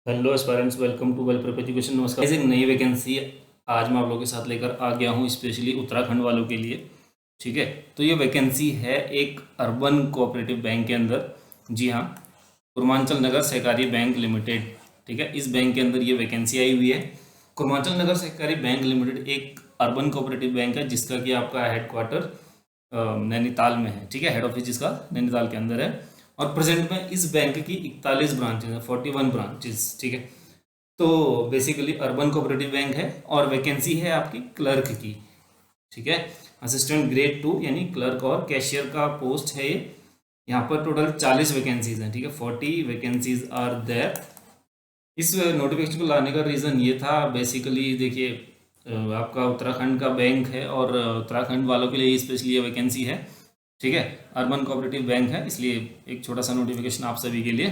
Hello aspirants, welcome to Well Prep Education. नमस्कार। एक नई वैकेंसी आज मैं आप लोगों के साथ लेकर आ गया हूँ, स्पेशली उत्तराखंड वालों के लिए। ठीक है, तो ये वैकेंसी है एक अर्बन कोऑपरेटिव बैंक के अंदर। जी हाँ, पूर्वांचल नगर सहकारी बैंक लिमिटेड। ठीक है, इस बैंक के अंदर ये वैकेंसी आई हुई है। पूर्वांचल नगर सहकारी बैंक लिमिटेड एक अर्बन कोऑपरेटिव बैंक है जिसका कि आपका हेडक्वार्टर नैनीताल में है। ठीक है, हेड ऑफिस इसका नैनीताल के अंदर है। और प्रेजेंट में इस बैंक की 41 ब्रांचेज हैं, 41 ब्रांचेस। ठीक है, तो बेसिकली अर्बन कोऑपरेटिव बैंक है और वैकेंसी है आपकी क्लर्क की। ठीक है, असिस्टेंट ग्रेड 2 यानी क्लर्क और कैशियर का पोस्ट है ये। यहाँ पर टोटल 40 वैकेंसीज हैं। ठीक है, 40 वैकेंसीज आर देयर। इस नोटिफिकेशन को लाने का रीज़न ये था, बेसिकली देखिए, आपका उत्तराखंड का बैंक है और उत्तराखंड वालों के लिए स्पेशली ये वैकेंसी है। ठीक है, अर्बन कोऑपरेटिव बैंक है, इसलिए एक छोटा सा नोटिफिकेशन आप सभी के लिए।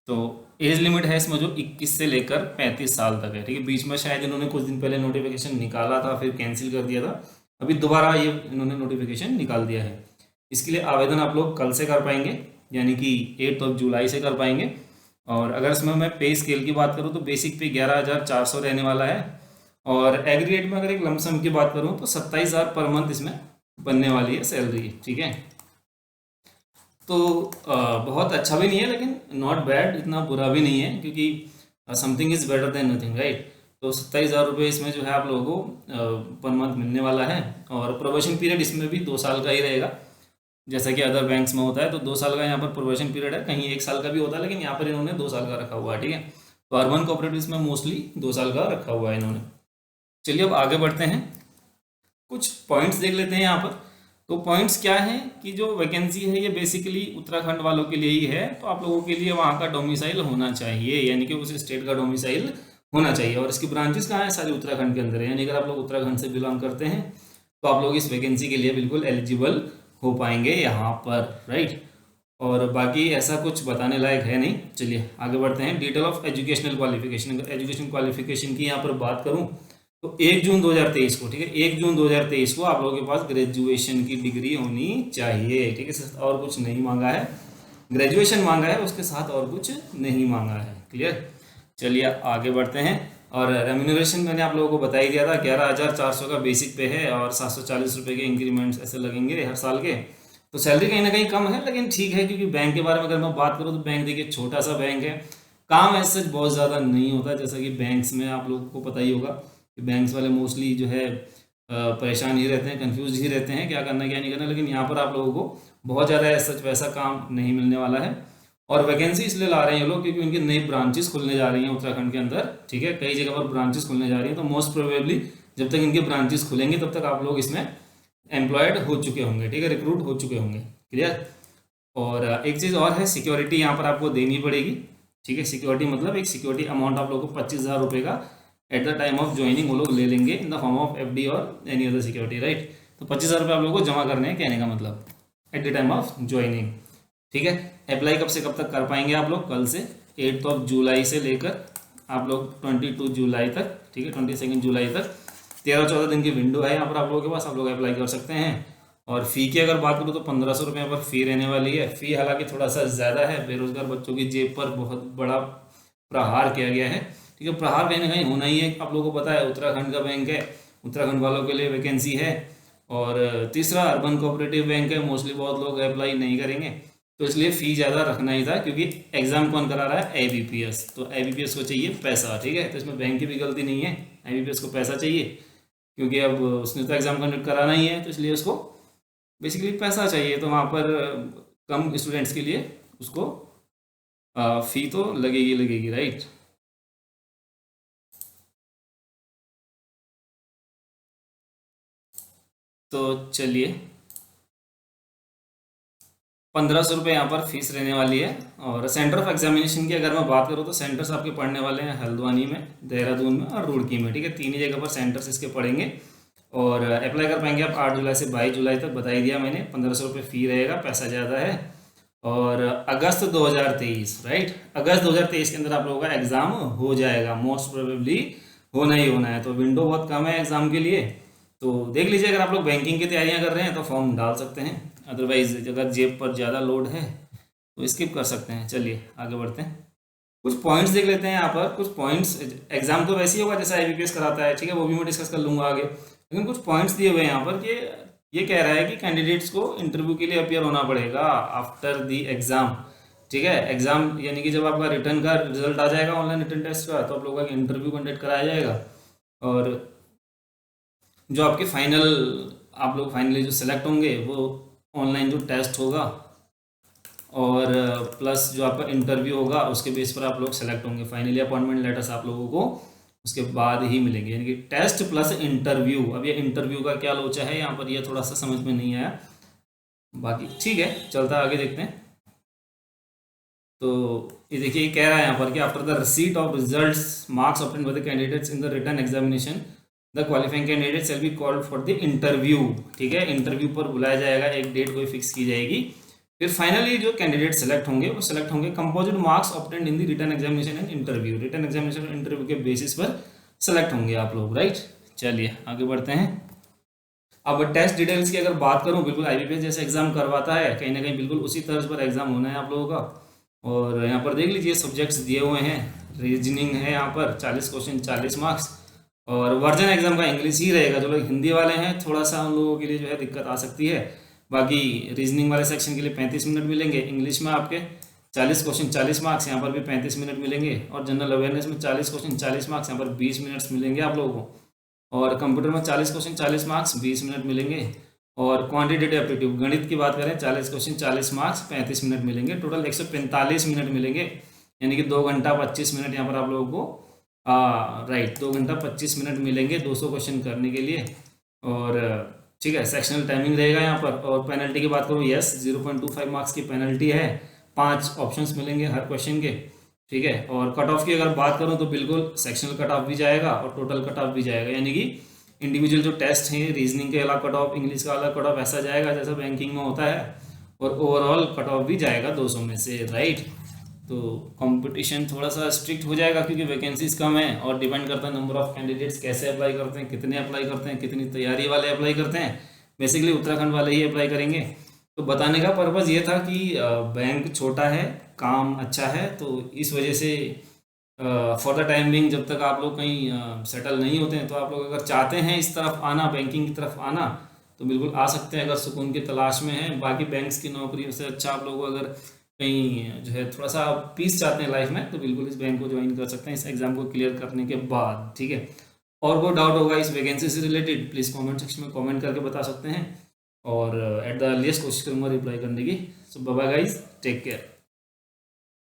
तो एज लिमिट है इसमें जो 21 से लेकर 35 साल तक है। ठीक है, बीच में शायद इन्होंने कुछ दिन पहले नोटिफिकेशन निकाला था, फिर कैंसिल कर दिया था। अभी दोबारा ये इन्होंने नोटिफिकेशन निकाल दिया है। इसके लिए आवेदन आप लोग कल से कर पाएंगे, यानी कि 8 जुलाई से कर पाएंगे। और अगर इसमें मैं पे स्केल की बात करूँ तो बेसिक पे 11,400 रहने वाला है। और एग्रीगेट में अगर एक लमसम की बात करूँ तो 27,000 पर मंथ इसमें बनने वाली है सैलरी। ठीक है, तो बहुत अच्छा भी नहीं है लेकिन नॉट बैड, इतना बुरा भी नहीं है, क्योंकि something is better than nothing, right. तो 27,000 रुपये इसमें जो है आप लोगों को पर मंथ मिलने वाला है। और प्रोबेशन पीरियड इसमें भी 2 साल का ही रहेगा, जैसा कि अदर बैंक्स में होता है। तो 2 साल का यहाँ पर प्रोबेशन पीरियड है, कहीं 1 साल का भी होता है, लेकिन यहाँ पर इन्होंने 2 साल का रखा हुआ है। ठीक है, तो अर्बन कोऑपरेटिव में मोस्टली 2 साल का रखा हुआ है इन्होंने। चलिए अब आगे बढ़ते हैं, कुछ पॉइंट्स देख लेते हैं यहाँ पर। तो पॉइंट्स क्या है कि जो वैकेंसी है ये बेसिकली उत्तराखंड वालों के लिए ही है। तो आप लोगों के लिए वहाँ का डोमिसाइल होना चाहिए, यानी कि उस स्टेट का डोमिसाइल होना चाहिए। और इसकी ब्रांचेस कहाँ है, सारी उत्तराखंड के अंदर है। यानी अगर आप लोग उत्तराखंड से बिलोंग करते हैं तो आप लोग इस वैकेंसी के लिए बिल्कुल एलिजिबल हो पाएंगे यहाँ पर, राइट। और बाकी ऐसा कुछ बताने लायक है नहीं। चलिए आगे बढ़ते हैं। डिटेल ऑफ एजुकेशनल क्वालिफिकेशन, अगर एजुकेशन क्वालिफिकेशन की यहाँ पर बात करूँ तो 1 जून 2023 को, ठीक है, 1 जून 2023 को आप लोगों के पास ग्रेजुएशन की डिग्री होनी चाहिए। ठीक है, और कुछ नहीं मांगा है, ग्रेजुएशन मांगा है, उसके साथ और कुछ नहीं मांगा है। क्लियर। चलिए आगे बढ़ते हैं। और रेम्यूनरेशन मैंने आप लोगों को बता ही दिया था, 11,400 का बेसिक पे है और 740 रुपये के इंक्रीमेंट्स ऐसे लगेंगे हर साल के। तो सैलरी कहीं ना कहीं कम है, लेकिन ठीक है, क्योंकि बैंक के बारे में अगर मैं बात करूँ तो बैंक देखिए छोटा सा बैंक है, काम ऐसे बहुत ज़्यादा नहीं होता। जैसा कि बैंक्स में आप लोगों को पता ही होगा कि बैंक्स वाले मोस्टली जो है परेशान ही रहते हैं, कंफ्यूज ही रहते हैं, क्या करना क्या नहीं करना। लेकिन यहाँ पर आप लोगों को बहुत ज़्यादा सच वैसा काम नहीं मिलने वाला है। और वैकेंसी इसलिए ला रहे हैं ये लोग क्योंकि उनकी नई ब्रांचेस खुलने जा रही हैं उत्तराखंड के अंदर। ठीक है, कई जगह पर ब्रांचेस खुलने जा रही हैं, तो मोस्ट प्रोबेबली जब तक इनके ब्रांचेस खुलेंगे तब तक आप लोग इसमें एम्प्लॉयड हो चुके होंगे। ठीक है, रिक्रूट हो चुके होंगे। क्लियर। और एक चीज़ और है, सिक्योरिटी यहाँ पर आपको देनी पड़ेगी। ठीक है, सिक्योरिटी मतलब एक सिक्योरिटी अमाउंट आप लोगों को 25,000 रुपये का at the time of joining वो लोग ले लेंगे in the form of FD और एनी अदर सिक्योरिटी, राइट। तो 25,000 रुपये आप लोगों को जमा करने हैं, कहने का मतलब, at the time of joining. ठीक है, अप्लाई कब से कब तक कर पाएंगे आप लोग, कल से 8 जुलाई से लेकर आप लोग 22 जुलाई तक। ठीक है, 22 जुलाई तक 13-14 दिन की विंडो है यहाँ पर आप लोगों के पास, आप लोग अप्लाई कर सकते हैं। और फ़ी की अगर बात करूँ तो 1,500 रुपये पर फ़ी रहने वाली है। फ़ी हालांकि थोड़ा सा ज़्यादा है, बेरोजगार बच्चों की जेब पर बहुत बड़ा प्रहार किया गया है। ठीक है, प्रहार कहीं ना कहीं होना ही है। आप लोगों को पता है उत्तराखंड का बैंक है, उत्तराखंड वालों के लिए वैकेंसी है। और तीसरा अर्बन कोऑपरेटिव बैंक है, मोस्टली बहुत लोग अप्लाई नहीं करेंगे, तो इसलिए फ़ी ज़्यादा रखना ही था। क्योंकि एग्ज़ाम कौन करा रहा है, ABPS, तो ABPS को चाहिए पैसा। ठीक है, तो इसमें बैंक की भी गलती नहीं है, ABPS को पैसा चाहिए, क्योंकि अब उसने तो एग्ज़ाम कंडक्ट कराना ही है, तो इसलिए उसको बेसिकली पैसा चाहिए। तो वहाँ पर कम स्टूडेंट्स के लिए उसको फ़ी तो लगेगी लगेगी, राइट। तो चलिए, 1,500 रुपये यहाँ पर फीस रहने वाली है। और सेंटर ऑफ एग्जामिनेशन की अगर मैं बात करूँ तो सेंटर्स आपके पढ़ने वाले हैं हल्द्वानी में, देहरादून में और रुड़की में। ठीक है, 3 ही जगह पर सेंटर्स इसके पढ़ेंगे। और अप्लाई कर पाएंगे आप 8 जुलाई से 22 जुलाई तक, बता ही दिया मैंने। 1,500 रुपये फ़ी रहेगा, पैसा ज़्यादा है। और अगस्त 2023, राइट, अगस्त 2023 के अंदर आप लोगों का एग्ज़ाम हो जाएगा, मोस्ट प्रोबेबली होना ही होना है। तो विंडो बहुत कम है एग्ज़ाम के लिए, तो देख लीजिए। अगर आप लोग बैंकिंग की तैयारियां कर रहे हैं तो फॉर्म डाल सकते हैं, अदरवाइज अगर जेब पर ज़्यादा लोड है तो स्किप कर सकते हैं। चलिए आगे बढ़ते हैं। कुछ पॉइंट्स देख लेते हैं यहाँ पर। कुछ पॉइंट्स, एग्जाम तो वैसे ही होगा जैसा IBPS कराता है, ठीक है, वो भी मैं डिस्कस कर लूंगा आगे, लेकिन कुछ पॉइंट्स दिए हुए हैं यहाँ पर कि ये कह रहा है कि कैंडिडेट्स को इंटरव्यू के लिए अपीयर होना पड़ेगा आफ्टर द एग्जाम, ठीक है। एग्जाम यानी कि जब आपका रिटर्न का रिजल्ट आ जाएगा ऑनलाइन रिटर्न टेस्ट का, तो आप लोगों का इंटरव्यू कंडक्ट कराया जाएगा, और जो आपके फाइनल, आप लोग फाइनली जो सेलेक्ट होंगे वो ऑनलाइन जो टेस्ट होगा और प्लस जो आपका इंटरव्यू होगा उसके बेस पर आप लोग सेलेक्ट होंगे। फाइनली अपॉइंटमेंट लेटर्स आप लोगों को उसके बाद ही मिलेंगे, यानी कि टेस्ट प्लस इंटरव्यू। अब ये इंटरव्यू का क्या लोचा है यहाँ पर, ये थोड़ा सा समझ में नहीं आया, बाकी ठीक है, चलता आगे देखते हैं। तो ये देखिए, ये कह रहा है यहाँ पर कि after the receipt of results marks obtained by the candidates in the written examination the qualifying candidate shall be called for the interview, ठीक है। इंटरव्यू पर बुलाया जाएगा, एक डेट कोई फिक्स की जाएगी, फिर फाइनली जो कैंडिडेट सेलेक्ट होंगे वो सेलेक्ट होंगे composite marks obtained in the written examination and interview. Written examination और इंटरव्यू के बेसिस पर सेलेक्ट होंगे आप लोग, राइट। चलिए आगे बढ़ते हैं। अब टेस्ट डिटेल्स की अगर बात करूं, बिल्कुल IBPS जैसे एग्जाम करवाता है कहीं ना कहीं, बिल्कुल उसी तर्ज पर एग्जाम होना है आप लोगों का। और यहाँ पर देख लीजिए सब्जेक्ट्स दिए हुए हैं, रीजनिंग है यहाँ पर 40 क्वेश्चन 40 मार्क्स, और वर्जन एग्जाम का इंग्लिश ही रहेगा। जो लोग हिंदी वाले हैं थोड़ा सा उन लोगों के लिए जो है दिक्कत आ सकती है। बाकी रीजनिंग वाले सेक्शन के लिए 35 मिनट मिलेंगे, इंग्लिश में आपके 40 क्वेश्चन 40 मार्क्स, यहाँ पर भी 35 मिनट मिलेंगे, और जनरल अवेयरनेस में 40 क्वेश्चन 40 मार्क्स, यहाँ पर 20 मिनट्स मिलेंगे आप लोगों को, और कंप्यूटर में 40 क्वेश्चन 40 मार्क्स 20 मिनट मिलेंगे, और क्वांटिटेटिव एप्टीट्यूड गणित की बात करें 40 क्वेश्चन 40 मार्क्स 35 मिनट मिलेंगे, टोटल 145 मिनट मिलेंगे, यानी कि 2 घंटा 25 मिनट यहाँ पर आप लोगों को राइट 2 घंटा 25 मिनट मिलेंगे 200 क्वेश्चन करने के लिए। और ठीक है, सेक्शनल टाइमिंग रहेगा यहाँ पर। और पेनल्टी की बात करूँ, यस 0.25 मार्क्स की पेनल्टी है, 5 ऑप्शंस मिलेंगे हर क्वेश्चन के, ठीक है। और कट ऑफ की अगर बात करूँ तो बिल्कुल सेक्शनल कट ऑफ भी जाएगा और टोटल कट ऑफ भी जाएगा, यानी कि इंडिविजुअल जो टेस्ट हैं रीजनिंग के अलग कट ऑफ, इंग्लिश का अलग कट ऑफ, ऐसा जाएगा जैसा बैंकिंग में होता है, और ओवरऑल कट ऑफ भी जाएगा 200 में से, राइट। तो कंपटीशन थोड़ा सा स्ट्रिक्ट हो जाएगा क्योंकि वैकेंसीज कम है, और डिपेंड करता है नंबर ऑफ कैंडिडेट्स कैसे अप्लाई करते हैं, कितने अप्लाई करते हैं, कितनी तैयारी वाले अप्लाई करते हैं। बेसिकली उत्तराखंड वाले ही अप्लाई करेंगे। तो बताने का पर्पज़ ये था कि बैंक छोटा है, काम अच्छा है, तो इस वजह से फॉर द टाइम बिंग जब तक आप लोग कहीं सेटल नहीं होते हैं, तो आप लोग अगर चाहते हैं इस तरफ आना, बैंकिंग की तरफ आना, तो बिल्कुल आ सकते हैं अगर सुकून की तलाश में हैं। बाकी बैंक्स की नौकरियों से अच्छा आप लोग अगर कहीं जो है थोड़ा सा पीस चाहते हैं लाइफ में, तो बिल्कुल इस बैंक को ज्वाइन कर सकते हैं इस एग्ज़ाम को क्लियर करने के बाद, ठीक है। और कोई डाउट होगा इस वैकेंसी से रिलेटेड, प्लीज़ कमेंट सेक्शन में कमेंट करके बता सकते हैं, और एट द अर्लीस्ट कोशिश करूँगा रिप्लाई करने की। So bye bye guys, take care.